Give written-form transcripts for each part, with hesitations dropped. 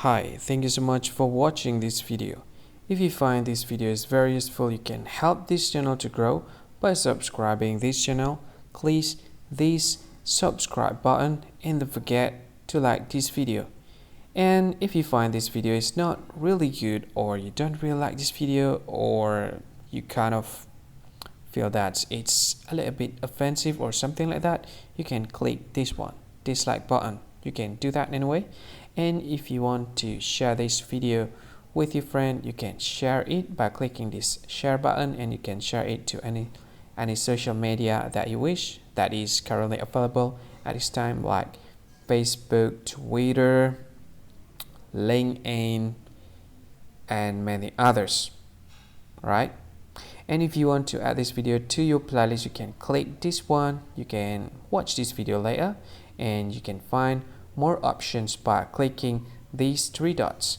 Hi, thank you so much for watching this video. If you find this video is very useful, you can help this channel to grow by subscribing this channel. Please this subscribe button and don't forget to like this video. And if you find this video is not really good, or you don't really like this video, or you kind of feel that it's a little bit offensive or something like that, you can click this one, dislike button. You can do that anyway. And if you want to share this video with your friend, you can share it by clicking this share button, and you can share it to any social media that you wish that is currently available at this time, like Facebook, Twitter, LinkedIn, and many others, right? And if you want to add this video to your playlist, you can click this one. You can watch this video later, and you can find more options by clicking these three dots.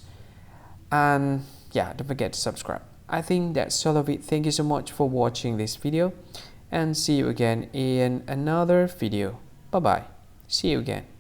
And yeah, don't forget to subscribe. I think that's all of it. Thank you so much for watching this video, and see you again in another video. Bye bye. See you again.